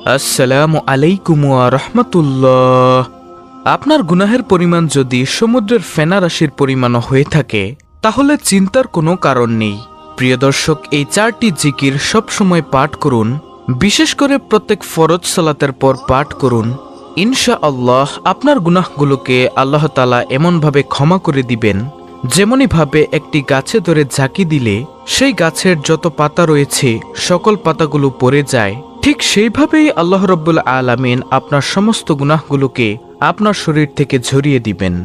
আসসালামু আলাইকুম ওয়া রাহমাতুল্লাহ। আপনার গুনাহের পরিমাণ যদি সমুদ্রের ফেনা রাশির পরিমাণও হয়ে থাকে তাহলে চিন্তার কোনো কারণ নেই। প্রিয় দর্শক, এই 4টি জিকির সব সময় পাঠ করুন, বিশেষ করে প্রত্যেক ফরজ সালাতের পর পাঠ করুন। ইনশাআল্লাহ আপনার গুনাহগুলোকে আল্লাহ তাআলা এমনভাবে ক্ষমা করে দিবেন যেমনিভাবে একটি গাছে ধরে ঝাঁকি দিলে সেই গাছের যত পাতা রয়েছে সকল পাতাগুলো পড়ে যায়, ঠিক সেইভাবেই আল্লাহ রাব্বুল আলামিন আপনার সমস্ত গুনাহগুলোকে আপনার শরীর থেকে ঝরিয়ে দিবেন।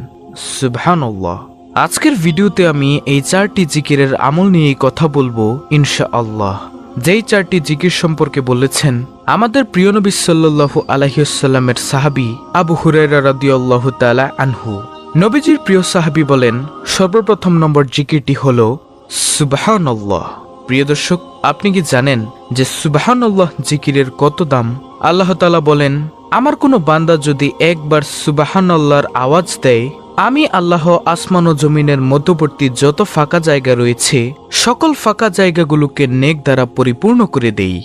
সুবহানাল্লাহ। আজকের ভিডিওতে আমি এই 4টি জিকিরের আমল নিয়েই কথা বলবো ইনশাআল্লাহ। যেই 4টি জিকির সম্পর্কে বলেছেন আমাদের প্রিয় নবী সাল্লাল্লাহু আলাইহি ওয়াসাল্লামের সাহাবী আবু হুরায়রা রাদিয়াল্লাহু তাআলা আনহু। নবীজির প্রিয় সাহাবী বলেন, সর্বপ্রথম নম্বর জিকিরটি হলো সুবহানাল্লাহ। প্রিয় দর্শক, আপনি কি জানেন যে সুবহানাল্লাহ জিকিরের কত দাম? আল্লাহ তাআলা বলেন, আমার কোনো বান্দা যদি একবার সুবহানাল্লাহর আওয়াজ দেয়, আমি আল্লাহ আসমান ও জমিনের মধ্যবর্তী যত ফাঁকা জায়গা রয়েছে সকল ফাঁকা জায়গাগুলোকে নেক দ্বারা পরিপূর্ণ করে দেই।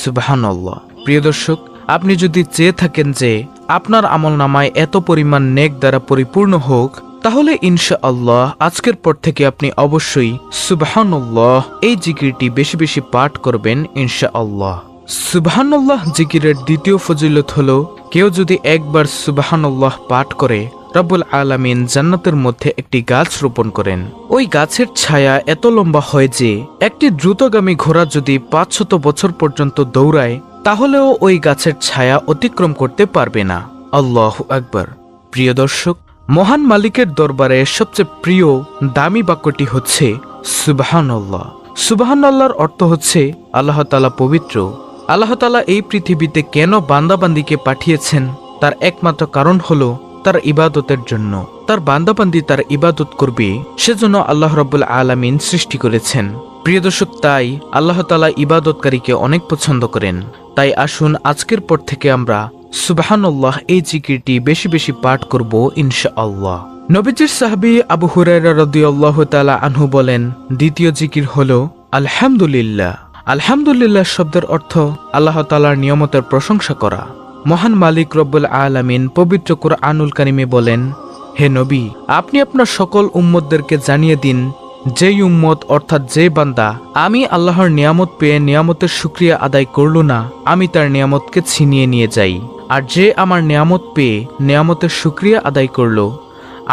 সুবহানাল্লাহ। প্রিয় দর্শক, আপনি যদি চেয়ে থাকেন যে আপনার আমলনামায় এত পরিমাণ নেক দ্বারা পরিপূর্ণ হোক, তাহলে ইনশাআল্লাহ আজকের পর থেকে আপনি অবশ্যই সুবহানাল্লাহ এই জিকিরটি বেশি বেশি পাঠ করবেন ইনশাআল্লাহ। সুবহানাল্লাহ জিকিরের দ্বিতীয় ফজিলত হলো, কেউ যদি একবার সুবহানাল্লাহ পাঠ করে রব্বুল আলামিন জান্নাতের মধ্যে একটি গাছ রোপণ করেন। ওই গাছের ছায়া এত লম্বা হয় যে একটি দ্রুতগামী ঘোড়া যদি 500 বছর পর্যন্ত দৌড়ায় তাহলেও ওই গাছের ছায়া অতিক্রম করতে পারবে না। আল্লাহু আকবার। প্রিয় দর্শক, মহান মালিকের দরবারে সবচেয়ে প্রিয় দামি বাক্যটি হচ্ছে সুবহানাল্লাহ। সুবহানাল্লাহর অর্থ হচ্ছে আল্লাহ তাআলা পবিত্র। আল্লাহ তাআলা এই পৃথিবীতে কেন বান্দাবান্দিকে পাঠিয়েছেন তার একমাত্র কারণ হলো তার ইবাদতের জন্য। তার বান্দাবান্দি তার ইবাদত করবে সেজন্য আল্লাহ রাব্বুল আলামিন সৃষ্টি করেছেন। প্রিয় দর্শক, তাই আল্লাহ তাআলা ইবাদতকারীকে অনেক পছন্দ করেন। তাই আসুন আজকের পর থেকে আমরা সুবহানাল্লাহ এই জিকিরটি বেশি বেশি পাঠ করব ইনশাআল্লাহ। নবীজির সাহাবী আবু হুরায়রা রাদিয়াল্লাহু তাআলা আনহু বলেন, দ্বিতীয় জিকির হলো আলহামদুলিল্লাহ। আলহামদুলিল্লাহ শব্দের অর্থ আল্লাহ তাআলার নিয়ামতের প্রশংসা করা। মহান মালিক রব্বুল আলামিন পবিত্র কুরআনুল কারিমে বলেন, হে নবী, আপনি আপনার সকল উম্মতদেরকে জানিয়ে দিন, যেই উম্মত অর্থাৎ যে বান্দা আমি আল্লাহর নিয়ামত পেয়ে নিয়ামতের শুকরিয়া আদায় করল না, আমি তার নিয়ামতকে ছিনিয়ে নিয়ে যাই। আর যে আমার নিয়ামত পেয়ে নিয়ামতের শুকরিয়া আদায় করল,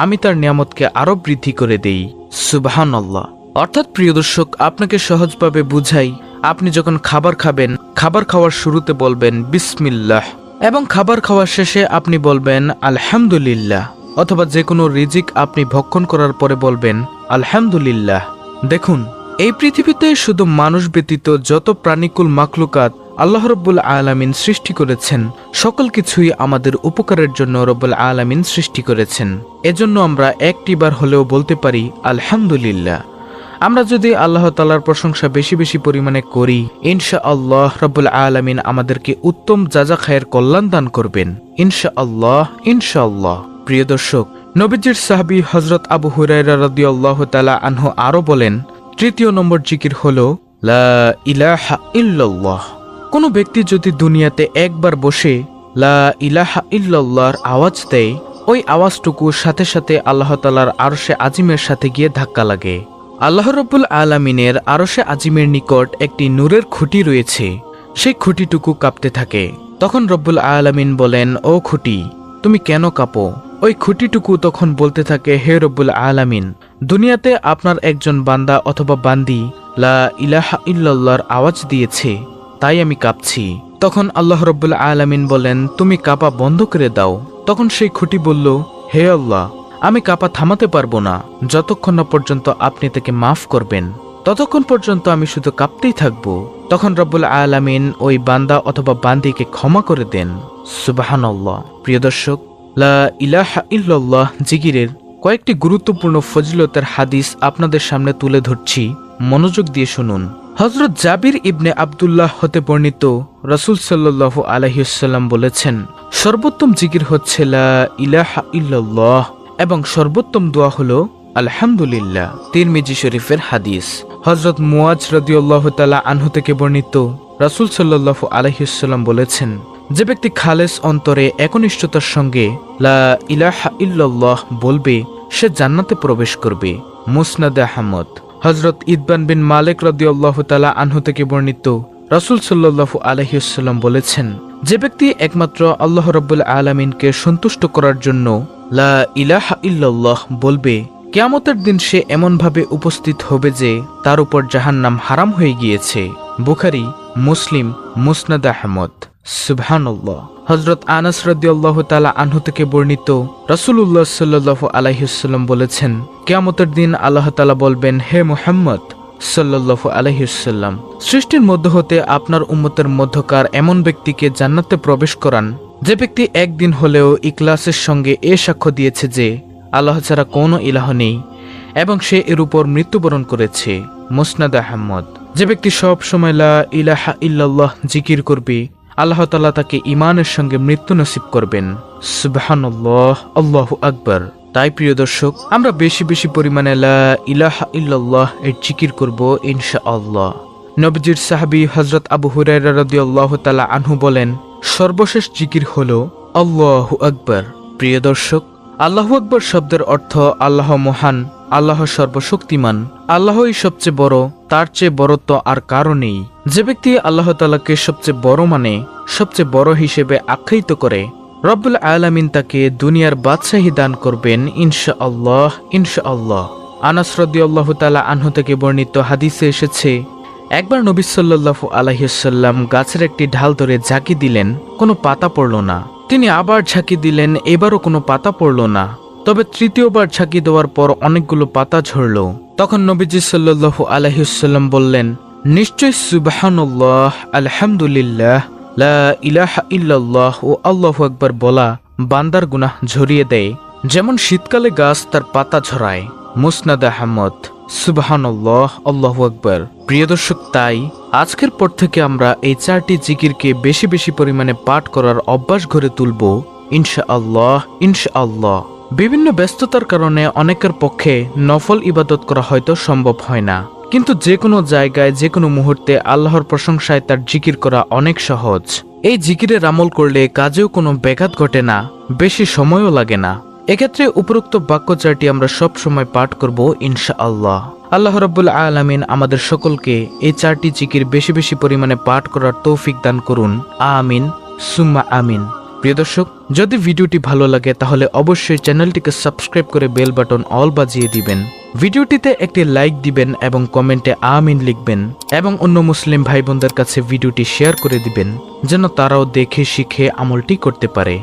আমি তার নিয়ামতকে আরো বৃদ্ধি করে দেই। সুবহানাল্লাহ। অর্থাৎ প্রিয় দর্শক, আপনাকে সহজভাবে বুঝাই, আপনি যখন খাবার খাবেন, খাবার খাওয়ার শুরুতে বলবেন বিসমিল্লাহ, এবং খাবার খাওয়ার শেষে আপনি বলবেন আলহামদুলিল্লাহ, অথবা যে কোনো রিজিক আপনি ভক্ষণ করার পরে বলবেন আলহামদুলিল্লাহ। দেখুন, এই পৃথিবীতে শুধু মানুষ ব্যতীত যত প্রাণীকুল মাখলুকাত আল্লাহ রাব্বুল আলামিন সৃষ্টি করেছেন, সকল কিছুই আমাদের উপকারের জন্য রাব্বুল আলামিন সৃষ্টি করেছেন। এজন্য আমরা একটিবার হলেও বলতে পারি আলহামদুলিল্লাহ। আমরা যদি আল্লাহ তাআলার প্রশংসা বেশি বেশি পরিমাণে করি, ইনশাআল্লাহ রাব্বুল আলামিন আমাদেরকে উত্তম যাজা খায়ের কল্যাণ দান করবেন ইনশাআল্লাহ ইনশাআল্লাহ। প্রিয় দর্শক, নবীজির সাহাবী হযরত আবু হুরায়রা রাদিয়াল্লাহু তাআলা আনহু আরো বলেন, তৃতীয় নম্বর জিকির হলো লা ইলাহা ইল্লাল্লাহ। কোনো ব্যক্তি যদি দুনিয়াতে একবার বসে লা ইলাহা ইল্লাল্লাহর আওয়াজ দেয়, ওই আওয়াজটুকু সাথে সাথে আল্লাহ তাআলার আরশে আজিমের সাথে গিয়ে ধাক্কা লাগে। আল্লাহ রাব্বুল আলামিনের আরশে আজিমের নিকট একটি নূরের খুঁটি রয়েছে, সেই খুঁটিটুকু কাঁপতে থাকে। তখন রব্বুল আলামিন বলেন, ও খুঁটি, তুমি কেন কাঁপো? ওই খুঁটিটুকু তখন বলতে থাকে, হে রব্বুল আলামিন, দুনিয়াতে আপনার একজন বান্দা অথবা বান্দি লা ইলাহা ইল্লাল্লাহর আওয়াজ দিয়েছে, তাই আমি কাঁপছি। তখন আল্লাহ রব্বুল আলামিন বলেন, তুমি কাঁপা বন্ধ করে দাও। তখন সেই খুঁটি বলল, হে আল্লাহ, আমি কাঁপা থামাতে পারবো না যতক্ষণ না পর্যন্ত আপনি তাকে মাফ করবেন, ততক্ষণ পর্যন্ত আমি শুধু কাঁপতেই থাকবো। তখন রব্বুল আলামিন ওই বান্দা অথবা বান্দিকে ক্ষমা করে দেন। সুবহানাল্লাহ। প্রিয় দর্শক, লা ইলাহা ইল্লাল্লাহ জিকিরের কয়েকটি গুরুত্বপূর্ণ ফজিলতের হাদিস আপনাদের সামনে তুলে ধরছি, মনোযোগ দিয়ে শুনুন। হযরত জাবির ইবনে আব্দুল্লাহ হতে বর্ণিত, রাসূল সাল্লাল্লাহু আলাইহি ওয়াসাল্লাম বলেছেন, সর্বোত্তম জিকির হচ্ছে লা ইলাহা ইল্লাল্লাহ এবং সর্বোত্তম দোয়া হলো আলহামদুলিল্লাহ। তিরমিজি শরীফের হাদিস। হযরত মুয়াজ রাদিয়াল্লাহু তাআলা আনহু থেকে বর্ণিত, রাসূল সাল্লাল্লাহু আলাইহি ওয়াসাল্লাম বলেছেন, যে ব্যক্তি খালেস অন্তরে একনিষ্ঠতার সঙ্গে লা ইলাহা ইল্লাল্লাহ বলবে সে জান্নাতে প্রবেশ করবে। মুসনাদ আহমদ। হযরত ইতবান বিন মালিক রাদিয়াল্লাহু তাআলা আনহু থেকে বর্ণিত, রাসূল সাল্লাল্লাহু আলাইহি ওয়াসাল্লাম বলেছেন, যে ব্যক্তি একমাত্র আল্লাহ রাব্বুল আলামিনকে সন্তুষ্ট করার জন্য লা ইলাহা ইল্লাল্লাহ বলবে, কিয়ামতের দিন সে এমনভাবে উপস্থিত হবে যে তার উপর জাহান্নাম হারাম হয়ে গিয়েছে। বুখারী, মুসলিম, মুসনাদ আহমদ। সুবহানাল্লাহ। হযরত আনাস রাদিয়াল্লাহু তাআলা আনহু থেকে বর্ণিত, রাসূলুল্লাহ সাল্লাল্লাহু আলাইহি ওয়াসাল্লাম বলেছেন, কিয়ামতের দিন আল্লাহ তাআলা বলবেন, হে মুহাম্মদ সাল্লাল্লাহু আলাইহি ওয়াসাল্লাম, সৃষ্টির মধ্য হতে আপনার উম্মতের মধ্যকার এমন ব্যক্তিকে জান্নাতে প্রবেশ করান যে ব্যক্তি একদিন হলেও ইখলাসের সঙ্গে এ সাক্ষ্য দিয়েছে যে আল্লাহ ছাড়া কোনো ইলাহ নেই এবং সে এর উপর মৃত্যুবরণ করেছে। মুসনাদ আহমদ। যে ব্যক্তি সব সময় লা ইলাহা ইল্লাল্লাহ জিকির করবে, আল্লাহ তাআলা তাকে ঈমানের সঙ্গে মৃত্যু নসিব করবেন। সুবহানাল্লাহ, আল্লাহু আকবার। তাই প্রিয় দর্শক, আমরা বেশি বেশি পরিমাণে লা ইলাহা ইল্লাল্লাহ এর জিকির করব ইনশাআল্লাহ। নবীজির সাহাবী হযরত আবু হুরায়রা রাদিয়াল্লাহু তাআলা আনহু বলেন, সর্বশেষ জিকির হলো আল্লাহু আকবার। প্রিয় দর্শক, আল্লাহু আকবার শব্দের অর্থ আল্লাহ মহান, আল্লাহ সর্বশক্তিমান, আল্লাহই সবচেয়ে বড়, তার চেয়ে বড় তো আর কারো নেই। যে ব্যক্তি আল্লাহ তাআলাকে সবচেয়ে বড় মানে সবচেয়ে বড় হিসেবে আখ্যায়িত করে, রব্বুল আলামিন তাকে দুনিয়ার বাদশাহী দান করবেন ইনশাআল্লাহ, ইনশাআল্লাহ। আনাস রাদিয়াল্লাহু তাআলা আনহু থেকে বর্ণিত হাদিসে এসেছে, একবার নবী সাল্লাল্লাহু আলাইহি ওয়াসাল্লাম গাছের একটি ঢাল ধরে ঝাঁকি দিলেন, কোনো পাতা পড়ল না। তিনি আবার ঝাঁকি দিলেন, এবারও কোনো পাতা পড়ল না। তবে তৃতীয়বার ঝাঁকি দেওয়ার পর অনেকগুলো পাতা ঝরল। তখন নবীজি সাল্লাল্লাহু আলাইহি ওয়াসাল্লাম বললেন, নিশ্চয় সুবহানাল্লাহ, আলহামদুলিল্লাহ, লা ইলাহা ইল্লাল্লাহ ও আল্লাহু আকবার বলা বান্দার গুনাহ ঝরিয়ে দেয়, যেমন শীতকালে গাছ তার পাতা ঝরায়। মুসনাদ আহমদ। সুবহানাল্লাহ, আল্লাহু আকবার। প্রিয় দর্শক, তাই আজকের পর থেকে আমরা এই 4টি জিকিরকে বেশি বেশি পরিমাণে পাঠ করার অভ্যাস গড়ে তুলব ইনশাআল্লাহ, ইনশাআল্লাহ। বিভিন্ন ব্যস্ততার কারণে অনেকের পক্ষে নফল ইবাদত করা হয়তো সম্ভব হয় না, কিন্তু যে কোনো জায়গায় যে কোনো মুহূর্তে আল্লাহর প্রশংসায় তার জিকির করা অনেক সহজ। এই জিকিরের আমল করলে কাজেও কোনো ব্যাঘাত ঘটে না, বেশি সময়ও লাগে না। এক্ষেত্রে উপরোক্ত বাক্য 4টি আমরা সব সময় পাঠ করব ইনশাআল্লাহ। আল্লাহ রাব্বুল আলামিন আমাদের সকলকে এই 4টি জিকির বেশি বেশি পরিমাণে পাঠ করার তৌফিক দান করুন। আমিন, সুম্মা আমিন। প্রিয় দর্শক, যদি ভিডিওটি ভালো লাগে তাহলে অবশ্যই চ্যানেলটিকে সাবস্ক্রাইব করে বেল বাটন অল বাজিয়ে দিবেন। ভিডিওটিতে একটি লাইক দিবেন এবং কমেন্টে আমিন লিখবেন এবং অন্য মুসলিম ভাই বোনদের কাছে ভিডিওটি শেয়ার করে দিবেন যেন তারাও দেখে শিখে আমলটি করতে পারে।